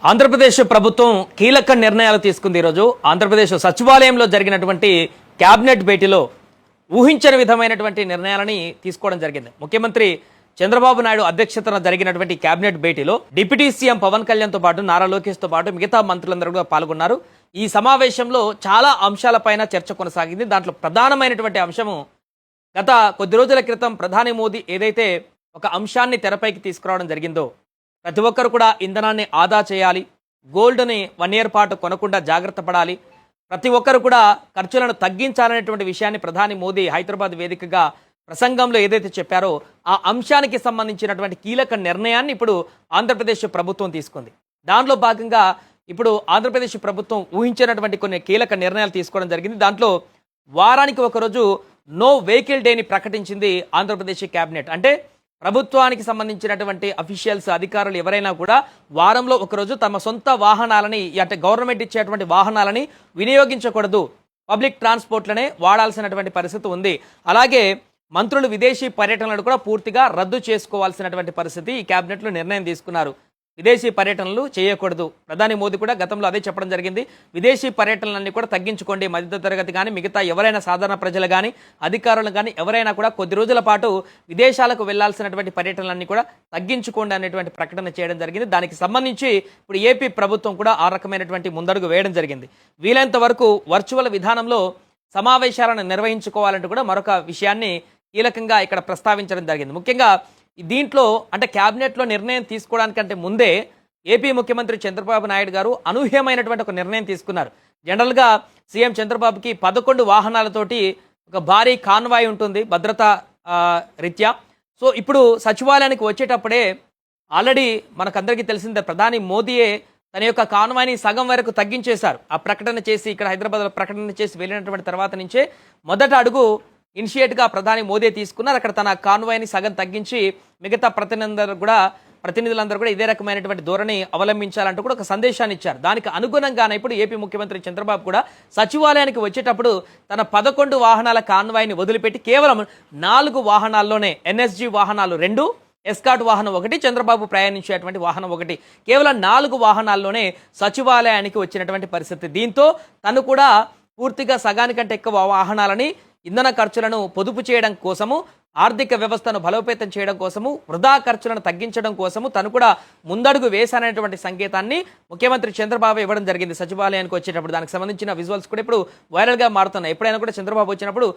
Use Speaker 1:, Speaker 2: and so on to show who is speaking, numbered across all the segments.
Speaker 1: ఆంధ్రప్రదేశ్ ప్రభుత్వం కీలక నిర్ణయాలు తీసుకుంది. ఈరోజు ఆంధ్రప్రదేశ్ సచివాలయంలో జరిగినటువంటి కేబినెట్ భేటీలో ఊహించని విధమైనటువంటి నిర్ణయాలని తీసుకోవడం జరిగింది. ముఖ్యమంత్రి చంద్రబాబు నాయుడు అధ్యక్షతన జరిగినటువంటి కేబినెట్ భేటీలో డిప్యూటీ సీఎం పవన్ కళ్యాణ్తో పాటు నారా లోకేష్తో పాటు మిగతా మంత్రులందరూ కూడా పాల్గొన్నారు. ఈ సమావేశంలో చాలా అంశాలపైన చర్చ కొనసాగింది. దాంట్లో ప్రధానమైనటువంటి అంశము గత కొద్ది రోజుల క్రితం ప్రధాని మోదీ ఏదైతే ఒక అంశాన్ని తెరపైకి తీసుకురావడం జరిగిందో, ప్రతి ఒక్కరు కూడా ఇంధనాన్ని ఆదా చేయాలి, గోల్డ్ని 1 year పాటు కొనకుండా జాగ్రత్త పడాలి, ప్రతి ఒక్కరు కూడా ఖర్చులను తగ్గించాలనేటువంటి విషయాన్ని ప్రధాని మోదీ హైదరాబాద్ వేదికగా ప్రసంగంలో ఏదైతే చెప్పారో ఆ అంశానికి సంబంధించినటువంటి కీలక నిర్ణయాన్ని ఇప్పుడు ఆంధ్రప్రదేశ్ ప్రభుత్వం తీసుకుంది. దానిలో భాగంగా ఇప్పుడు ఆంధ్రప్రదేశ్ ప్రభుత్వం ఊహించినటువంటి కొన్ని కీలక నిర్ణయాలు తీసుకోవడం జరిగింది. దాంట్లో వారానికి ఒకరోజు నో వెహికల్ డేని ప్రకటించింది ఆంధ్రప్రదేశ్ కేబినెట్. అంటే ప్రభుత్వానికి సంబంధించినటువంటి అఫీషియల్స్ అధికారులు ఎవరైనా కూడా వారంలో ఒకరోజు తమ సొంత వాహనాలని, అంటే గవర్నమెంట్ ఇచ్చేటువంటి వాహనాలని వినియోగించకూడదు, పబ్లిక్ ట్రాన్స్పోర్ట్లనే వాడాల్సినటువంటి పరిస్థితి ఉంది. అలాగే మంత్రులు విదేశీ పర్యటనలు కూడా పూర్తిగా రద్దు చేసుకోవాల్సినటువంటి పరిస్థితి ఈ కేబినెట్లో నిర్ణయం తీసుకున్నారు. విదేశీ పర్యటనలు చేయకూడదు. ప్రధాని మోదీ కూడా గతంలో అదే చెప్పడం జరిగింది. విదేశీ పర్యటనలన్నీ కూడా తగ్గించుకోండి. మధ్యతరగతి కానీ మిగతా ఎవరైనా సాధారణ ప్రజలు కానీ అధికారులు కానీ ఎవరైనా కూడా కొద్ది రోజుల పాటు విదేశాలకు వెళ్లాల్సినటువంటి పర్యటనలన్నీ కూడా తగ్గించుకోండి అనేటువంటి ప్రకటన చేయడం జరిగింది. దానికి సంబంధించి ఇప్పుడు ఏపీ ప్రభుత్వం కూడా ఆ రకమైనటువంటి ముందడుగు వేయడం జరిగింది. వీలైనంత వరకు వర్చువల్ విధానంలో సమావేశాలను నిర్వహించుకోవాలంటూ కూడా మరొక విషయాన్ని కీలకంగా ఇక్కడ ప్రస్తావించడం జరిగింది. ముఖ్యంగా దీంట్లో అంటే క్యాబినెట్లో నిర్ణయం తీసుకోవడానికంటే ముందే ఏపీ ముఖ్యమంత్రి చంద్రబాబు నాయుడు గారు అనూహ్యమైనటువంటి ఒక నిర్ణయం తీసుకున్నారు. జనరల్గా సీఎం చంద్రబాబుకి 11 వాహనాలతోటి ఒక భారీ కాన్వాయ్ ఉంటుంది భద్రతా రీత్యా. సో ఇప్పుడు సచివాలయానికి వచ్చేటప్పుడే ఆల్రెడీ మనకందరికీ తెలిసిందే, ప్రధాని మోదీయే తన యొక్క కాన్వాయ్ని సగం వరకు తగ్గించేశారు. ఆ ప్రకటన చేసి ఇక్కడ హైదరాబాద్లో ప్రకటన చేసి వెళ్ళినటువంటి తర్వాత నుంచే మొదట అడుగు ఇనిషియేట్గా ప్రధాని మోదీ తీసుకున్నారు. అక్కడ తన కాన్వాయ్ని సగం తగ్గించి మిగతా ప్రతినిధులందరూ కూడా ఇదే రకమైనటువంటి ధోరణి అవలంబించాలంటూ కూడా ఒక సందేశాన్ని ఇచ్చారు. దానికి అనుగుణంగానే ఇప్పుడు ఏపీ ముఖ్యమంత్రి చంద్రబాబు కూడా సచివాలయానికి వచ్చేటప్పుడు తన 11 వాహనాల కాన్వాయ్ని వదిలిపెట్టి కేవలం 4 వాహనాల్లోనే, ఎన్ఎస్జీ వాహనాలు 2, ఎస్కాట్ వాహనం 1, చంద్రబాబు ప్రయాణించేటువంటి వాహనం 1, కేవలం 4 వాహనాల్లోనే సచివాలయానికి వచ్చినటువంటి పరిస్థితి. దీంతో తను కూడా పూర్తిగా సగానికంటే ఎక్కువ వాహనాలని ఇంధన ఖర్చులను పొదుపు చేయడం కోసము, ఆర్థిక వ్యవస్థను బలోపేతం చేయడం కోసము, వృధా ఖర్చులను తగ్గించడం కోసము తను కూడా ముందడుగు వేశాననేటువంటి సంకేతాన్ని ముఖ్యమంత్రి చంద్రబాబు ఇవ్వడం జరిగింది సచివాలయానికి వచ్చేటప్పుడు. దానికి సంబంధించిన విజువల్స్ కూడా ఇప్పుడు వైరల్గా మారుతున్నాయి. ఎప్పుడైనా కూడా చంద్రబాబు వచ్చినప్పుడు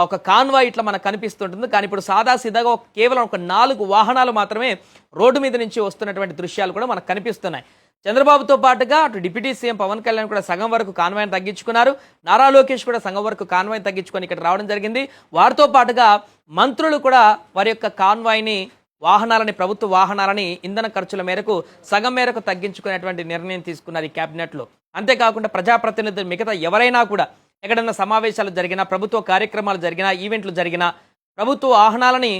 Speaker 1: ఒక కాన్వాయ్ ఇట్లా మనకు కనిపిస్తుంటుంది. కానీ ఇప్పుడు సాదాసీదాగా కేవలం ఒక 4 వాహనాలు మాత్రమే రోడ్డు మీద నుంచి వస్తున్నటువంటి దృశ్యాలు కూడా మనకు కనిపిస్తున్నాయి. చంద్రబాబుతో పాటుగా అటు డిప్యూటీ సీఎం పవన్ కళ్యాణ్ కూడా సగం వరకు కాన్వాయ్ని తగ్గించుకున్నారు. నారా లోకేష్ కూడా సగం వరకు కాన్వాయ్ని తగ్గించుకొని ఇక్కడ రావడం జరిగింది. వారితో పాటుగా మంత్రులు కూడా వారి యొక్క కాన్వాయ్ని, వాహనాలని, ప్రభుత్వ వాహనాలని ఇంధన ఖర్చుల మేరకు సగం మేరకు తగ్గించుకునేటువంటి నిర్ణయం తీసుకున్నారు ఈ కేబినెట్లో. అంతేకాకుండా ప్రజాప్రతినిధులు మిగతా ఎవరైనా కూడా ఎక్కడైనా సమావేశాలు జరిగినా, ప్రభుత్వ కార్యక్రమాలు జరిగినా, ఈవెంట్లు జరిగినా ప్రభుత్వ వాహనాలని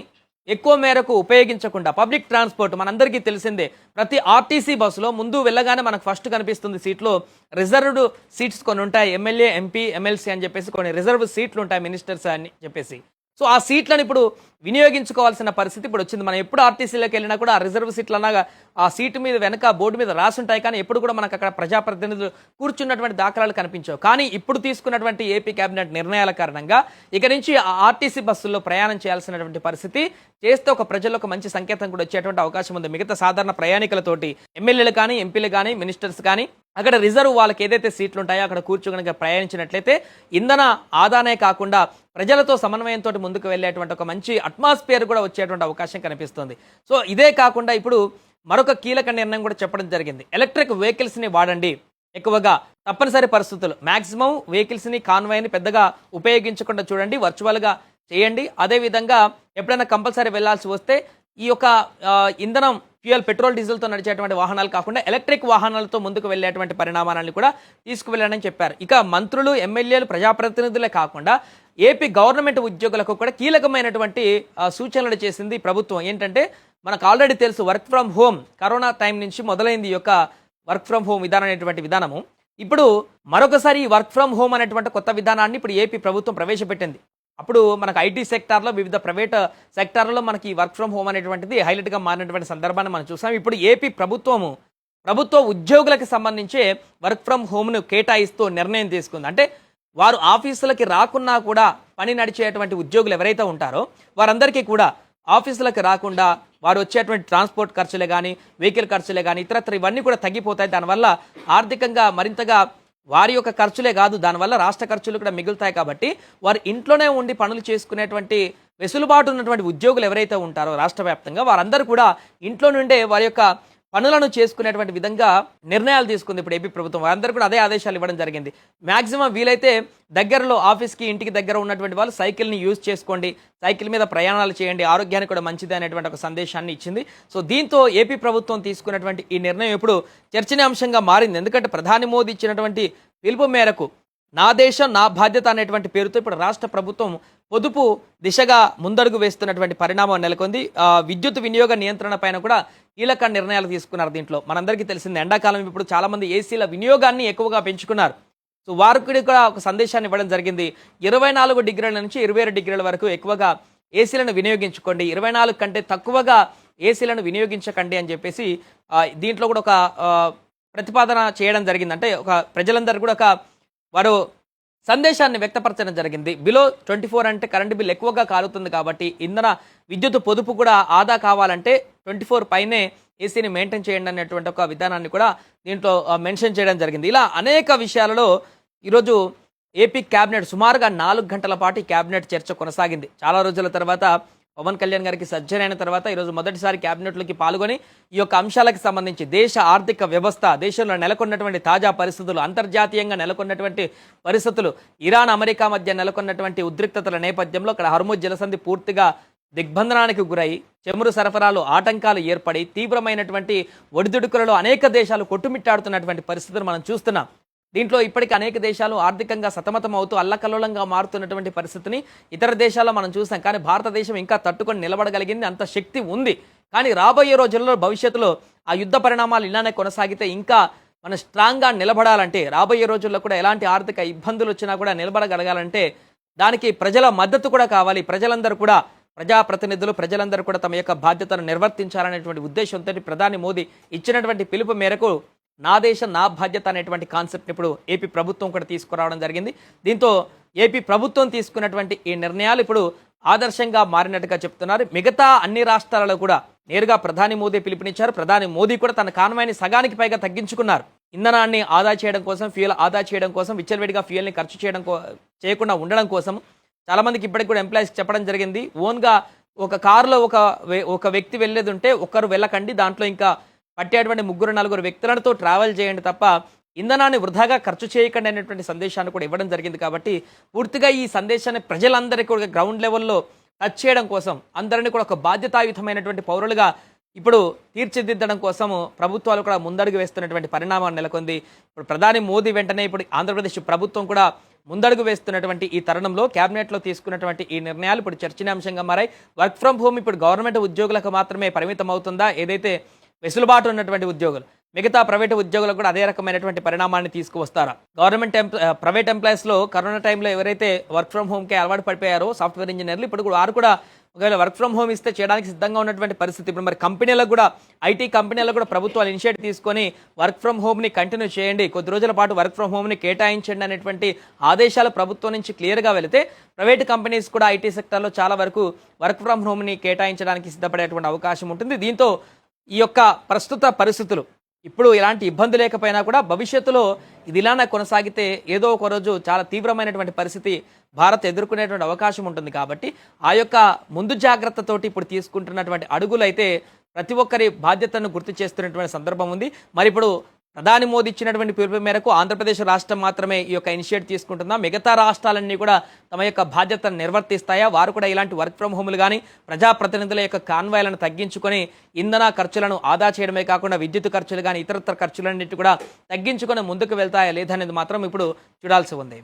Speaker 1: ఎక్కువ మేరకు ఉపయోగించకుండా పబ్లిక్ ట్రాన్స్పోర్ట్ మనందరికీ తెలిసిందే. ప్రతి ఆర్టీసీ బస్సులో ముందు వెళ్ళగానే మనకు ఫస్ట్ కనిపిస్తుంది సీట్లో రిజర్వ్డ్ సీట్స్ కొన్ని ఉంటాయి. ఎమ్మెల్యే, ఎంపీ, ఎమ్మెల్సీ అని చెప్పేసి కొన్ని రిజర్వ్ సీట్లు ఉంటాయి, మినిస్టర్స్ అని చెప్పేసి. సో ఆ సీట్లను ఇప్పుడు వినియోగించుకోవాల్సిన పరిస్థితి ఇప్పుడు వచ్చింది. మనం ఎప్పుడు ఆర్టీసీలోకి వెళ్ళినా కూడా ఆ రిజర్వ్ సీట్లు అనగా ఆ సీటు మీద వెనక బోర్డు మీద రాసి ఉంటాయి, కానీ ఎప్పుడు కూడా మనకు అక్కడ ప్రజాప్రతినిధులు కూర్చున్నటువంటి దాఖలాలు కనిపించవు. కానీ ఇప్పుడు తీసుకున్నటువంటి ఏపీ కేబినెట్ నిర్ణయాల కారణంగా ఇక నుంచి ఆ ఆర్టీసీ బస్సుల్లో ప్రయాణం చేయాల్సినటువంటి పరిస్థితి చేస్తే ఒక ప్రజలకు మంచి సంకేతం కూడా వచ్చేటువంటి అవకాశం ఉంది. మిగతా సాధారణ ప్రయాణికులతోటి ఎమ్మెల్యేలు కానీ, ఎంపీలు కానీ, మినిస్టర్స్ కానీ అక్కడ రిజర్వ్ వాళ్ళకి ఏదైతే సీట్లు ఉంటాయో అక్కడ కూర్చోగనక ప్రయాణించినట్లయితే ఇంధన ఆదానే కాకుండా ప్రజలతో సమన్వయంతో ముందుకు వెళ్ళేటువంటి ఒక మంచి అట్మాస్ఫియర్ కూడా వచ్చేటువంటి అవకాశం కనిపిస్తుంది. సో ఇదే కాకుండా ఇప్పుడు మరొక కీలక నిర్ణయం కూడా చెప్పడం జరిగింది. ఎలక్ట్రిక్ వెహికల్స్ని వాడండి, ఎక్కువగా తప్పనిసరి పరిస్థితులు మ్యాక్సిమం వెహికల్స్ని, కాన్వాయ్ని పెద్దగా ఉపయోగించకుండా చూడండి, వర్చువల్గా చేయండి. అదేవిధంగా ఎప్పుడైనా కంపల్సరీ వెళ్లాల్సి వస్తే ఈ యొక్క ఇంధనం, ఫ్యూయల్, పెట్రోల్, డీజిల్తో నడిచేటువంటి వాహనాలు కాకుండా ఎలక్ట్రిక్ వాహనాలతో ముందుకు వెళ్ళేటువంటి పరిణామాలను కూడా తీసుకువెళ్ళాలని చెప్పారు. ఇక మంత్రులు, ఎమ్మెల్యేలు, ప్రజాప్రతినిధులే కాకుండా ఏపీ గవర్నమెంట్ ఉద్యోగులకు కూడా కీలకమైనటువంటి సూచనలు చేసింది ప్రభుత్వం. ఏంటంటే మనకు ఆల్రెడీ తెలుసు, work from home corona time నుంచి మొదలైంది ఈ యొక్క వర్క్ ఫ్రమ్ హోమ్ విధానం అనేటువంటి విధానము. ఇప్పుడు మరొకసారి ఈ వర్క్ ఫ్రమ్ హోమ్ అనేటువంటి కొత్త విధానాన్ని ఇప్పుడు ఏపీ ప్రభుత్వం ప్రవేశపెట్టింది. అప్పుడు మనకు ఐటీ సెక్టార్లో వివిధ ప్రైవేట్ సెక్టార్లలో మనకి వర్క్ ఫ్రమ్ హోమ్ అనేటువంటిది హైలైట్గా మారినటువంటి సందర్భాన్ని మనం చూసాం. ఇప్పుడు ఏపీ ప్రభుత్వము ప్రభుత్వ ఉద్యోగులకు సంబంధించి వర్క్ ఫ్రమ్ హోమ్ను కేటాయిస్తూ నిర్ణయం తీసుకుంది. అంటే వారు ఆఫీసులకి రాకున్నా కూడా పని నడిచేటువంటి ఉద్యోగులు ఎవరైతే ఉంటారో వారందరికీ కూడా ఆఫీసులకు రాకుండా వారు వచ్చేటువంటి ట్రాన్స్పోర్ట్ ఖర్చులే కానీ, వెహికల్ ఖర్చులే కానీ, ఇతరత్ర ఇవన్నీ కూడా తగ్గిపోతాయి. దానివల్ల ఆర్థికంగా మరింతగా వారి యొక్క ఖర్చులే కాదు, దానివల్ల రాష్ట్ర ఖర్చులు కూడా మిగులుతాయి. కాబట్టి వారు ఇంట్లోనే ఉండి పనులు చేసుకునేటువంటి వెసులుబాటు ఉన్నటువంటి ఉద్యోగులు ఎవరైతే ఉంటారో రాష్ట్ర వ్యాప్తంగా వారందరూ కూడా ఇంట్లో నుండే వారి యొక్క పనులను చేసుకునేటువంటి విధంగా నిర్ణయాలు తీసుకుంది ఇప్పుడు ఏపీ ప్రభుత్వం. వారందరూ కూడా అదే ఆదేశాలు ఇవ్వడం జరిగింది. మ్యాక్సిమం వీలైతే దగ్గరలో ఆఫీస్కి ఇంటికి దగ్గర ఉన్నటువంటి వాళ్ళు సైకిల్ని యూజ్ చేసుకోండి, సైకిల్ మీద ప్రయాణాలు చేయండి, ఆరోగ్యానికి కూడా మంచిది అనేటువంటి ఒక సందేశాన్ని ఇచ్చింది. సో దీంతో ఏపీ ప్రభుత్వం తీసుకున్నటువంటి ఈ నిర్ణయం ఇప్పుడు చర్చనీయాంశంగా మారింది. ఎందుకంటే ప్రధాని మోదీ ఇచ్చినటువంటి పిలుపు మేరకు నా దేశం నా బాధ్యత అనేటువంటి పేరుతో ఇప్పుడు రాష్ట్ర ప్రభుత్వం పొదుపు దిశగా ముందడుగు వేస్తున్నటువంటి పరిణామం నెలకొంది. విద్యుత్ వినియోగ నియంత్రణ పైన కూడా కీలక నిర్ణయాలు తీసుకున్నారు. దీంట్లో మనందరికీ తెలిసింది ఎండాకాలం ఇప్పుడు చాలా మంది ఏసీల వినియోగాన్ని ఎక్కువగా పెంచుకున్నారు. సో వారికి కూడా ఒక సందేశాన్ని ఇవ్వడం జరిగింది. 24 డిగ్రీల నుంచి 27 డిగ్రీల వరకు ఎక్కువగా ఏసీలను వినియోగించుకోండి, 24 కంటే తక్కువగా ఏసీలను వినియోగించకండి అని చెప్పేసి దీంట్లో కూడా ఒక ప్రతిపాదన చేయడం జరిగింది. అంటే ఒక ప్రజలందరూ కూడా ఒక వారు సందేశాన్ని వ్యక్తపరచడం జరిగింది. బిలో 24 అంటే కరెంటు బిల్ ఎక్కువగా కాలుతుంది కాబట్టి ఇంధన విద్యుత్ పొదుపు కూడా ఆదా కావాలంటే 24 పైనే ఏసీని మెయింటైన్ చేయండి అనేటువంటి ఒక విధానాన్ని కూడా దీంట్లో మెన్షన్ చేయడం జరిగింది. ఇలా అనేక విషయాలలో ఈరోజు ఏపీ క్యాబినెట్ సుమారుగా 4 గంటల పాటు ఈ క్యాబినెట్ చర్చ కొనసాగింది. చాలా రోజుల తర్వాత పవన్ కళ్యాణ్ గారికి సర్జరీ అయిన తర్వాత ఈరోజు మొదటిసారి క్యాబినెట్లోకి పాల్గొని ఈ యొక్క అంశాలకు సంబంధించి దేశ ఆర్థిక వ్యవస్థ, దేశంలో నెలకొన్నటువంటి తాజా పరిస్థితులు, అంతర్జాతీయంగా నెలకొన్నటువంటి పరిస్థితులు, ఇరాన్ అమెరికా మధ్య నెలకొన్నటువంటి ఉద్రిక్తతల నేపథ్యంలో అక్కడ హర్ముజ్ జలసంధి పూర్తిగా దిగ్బంధనానికి గురై చమురు సరఫరాలు ఆటంకాలు ఏర్పడి తీవ్రమైనటువంటి ఒడిదుడుకులలో అనేక దేశాలు కొట్టుమిట్టాడుతున్నటువంటి పరిస్థితులు మనం చూస్తున్నాం. దీంట్లో ఇప్పటికీ అనేక దేశాలు ఆర్థికంగా సతమతం అవుతూ అల్లకల్లోలంగా మారుతున్నటువంటి పరిస్థితిని ఇతర దేశాల్లో మనం చూసాం. కానీ భారతదేశం ఇంకా తట్టుకొని నిలబడగలిగింది, అంత శక్తి ఉంది. కానీ రాబోయే రోజుల్లో భవిష్యత్తులో ఆ యుద్ధ పరిణామాలు ఇలానే కొనసాగితే ఇంకా మనం స్ట్రాంగ్గా నిలబడాలంటే, రాబోయే రోజుల్లో కూడా ఎలాంటి ఆర్థిక ఇబ్బందులు వచ్చినా కూడా నిలబడగలగాలంటే దానికి ప్రజల మద్దతు కూడా కావాలి. ప్రజలందరూ కూడా, ప్రజాప్రతినిధులు ప్రజలందరూ కూడా తమ యొక్క బాధ్యతను నిర్వర్తించాలనేటువంటి ఉద్దేశంతో ప్రధాని మోదీ ఇచ్చినటువంటి పిలుపు మేరకు నా దేశం నా బాధ్యత అనేటువంటి కాన్సెప్ట్ ఇప్పుడు ఏపీ ప్రభుత్వం కూడా తీసుకురావడం జరిగింది. దీంతో ఏపీ ప్రభుత్వం తీసుకున్నటువంటి ఈ నిర్ణయాలు ఇప్పుడు ఆదర్శంగా మారినట్టుగా చెప్తున్నారు. మిగతా అన్ని రాష్ట్రాలలో కూడా నేరుగా ప్రధాని మోదీ పిలుపునిచ్చారు. ప్రధాని మోదీ కూడా తన కాన్వాయ్ని సగానికి పైగా తగ్గించుకున్నారు. ఇంధనాన్ని ఆదా చేయడం కోసం, ఫ్యూయల్ ఆదా చేయడం కోసం, విచ్చలవిడిగా ఫ్యూయల్ని ఖర్చు చేయకుండా ఉండడం కోసం చాలామందికి ఇప్పటికి కూడా ఎంప్లాయీస్కి చెప్పడం జరిగింది. ఓన్గా ఒక కారులో ఒక వ్యక్తి వెళ్ళేది ఉంటే ఒక్కరు వెళ్ళకండి, దాంట్లో ఇంకా పట్టేటువంటి 3-4 వ్యక్తులతో ట్రావెల్ చేయండి తప్ప ఇంధనాన్ని వృధాగా ఖర్చు చేయకండి అనేటువంటి సందేశాన్ని కూడా ఇవ్వడం జరిగింది. కాబట్టి పూర్తిగా ఈ సందేశాన్ని ప్రజలందరికీ కూడా గ్రౌండ్ లెవెల్లో టచ్ చేయడం కోసం, అందరినీ కూడా ఒక బాధ్యతాయుతమైనటువంటి పౌరులుగా ఇప్పుడు తీర్చిదిద్దడం కోసము ప్రభుత్వాలు కూడా ముందడుగు వేస్తున్నటువంటి పరిణామం నెలకొంది. ఇప్పుడు ప్రధాని మోదీ వెంటనే ఇప్పుడు ఆంధ్రప్రదేశ్ ప్రభుత్వం కూడా ముందడుగు వేస్తున్నటువంటి ఈ తరుణంలో క్యాబినెట్లో తీసుకున్నటువంటి ఈ నిర్ణయాలు ఇప్పుడు చర్చనీయాంశంగా మారాయి. వర్క్ ఫ్రమ్ హోమ్ ఇప్పుడు గవర్నమెంట్ ఉద్యోగులకు మాత్రమే పరిమితం అవుతుందా? ఏదైతే వెసులుబాటు ఉన్నటువంటి ఉద్యోగులు, మిగతా ప్రైవేటు ఉద్యోగులకు కూడా అదే రకమైనటువంటి పరిణామాన్ని తీసుకువస్తారా? గవర్నమెంట్ ప్రైవేట్ ఎంప్లాయీస్లో కరోనా టైంలో ఎవరైతే వర్క్ ఫ్రమ్ హోమ్కి అలవాటు పడిపోయారో సాఫ్ట్వేర్ ఇంజనీర్లు, ఇప్పుడు కూడా వారు కూడా ఒకవేళ వర్క్ ఫ్రమ్ హోమ్ ఇస్తే చేయడానికి సిద్ధంగా ఉన్నటువంటి పరిస్థితి. ఇప్పుడు మరి కంపెనీలకు కూడా, ఐటీ కంపెనీలకు కూడా ప్రభుత్వాలు ఇనిషియేటివ్ తీసుకొని వర్క్ ఫ్రమ్ హోమ్ని కంటిన్యూ చేయండి, కొద్ది రోజుల పాటు వర్క్ ఫ్రమ్ హోమ్ని కేటాయించండి అనేటువంటి ఆదేశాలు ప్రభుత్వం నుంచి క్లియర్గా వెళితే ప్రైవేట్ కంపెనీస్ కూడా ఐటీ సెక్టర్లో చాలా వరకు వర్క్ ఫ్రమ్ హోమ్ని కేటాయించడానికి సిద్ధపడేటువంటి అవకాశం ఉంటుంది. దీంతో ఈ యొక్క ప్రస్తుత పరిస్థితులు ఇప్పుడు ఎలాంటి ఇబ్బంది లేకపోయినా కూడా భవిష్యత్తులో ఇది ఇలానే కొనసాగితే ఏదో ఒక రోజు చాలా తీవ్రమైనటువంటి పరిస్థితి భారత్ ఎదుర్కొనేటువంటి అవకాశం ఉంటుంది. కాబట్టి ఆ యొక్క ముందు జాగ్రత్తతోటి ఇప్పుడు తీసుకుంటున్నటువంటి అడుగులు అయితే ప్రతి ఒక్కరి బాధ్యతను గుర్తు చేస్తున్నటువంటి సందర్భం ఉంది. మరి ఇప్పుడు ప్రధాని మోదీ ఇచ్చినటువంటి పిలుపు మేరకు ఆంధ్రప్రదేశ్ రాష్ట్రం మాత్రమే ఈ యొక్క ఇనిషియేటివ్ తీసుకుంటుందా? మిగతా రాష్ట్రాలన్నీ కూడా తమ యొక్క బాధ్యతను నిర్వర్తిస్తాయా? వారు కూడా ఇలాంటి వర్క్ ఫ్రమ్ హోమ్లు కానీ, ప్రజాప్రతినిధుల యొక్క కాన్వాయ్లను తగ్గించుకొని ఇంధన ఖర్చులను ఆదా చేయడమే కాకుండా విద్యుత్ ఖర్చులు కానీ ఇతరత్ర ఖర్చులన్నింటి కూడా తగ్గించుకొని ముందుకు వెళ్తాయా లేదనేది మాత్రం ఇప్పుడు చూడాల్సి ఉంది.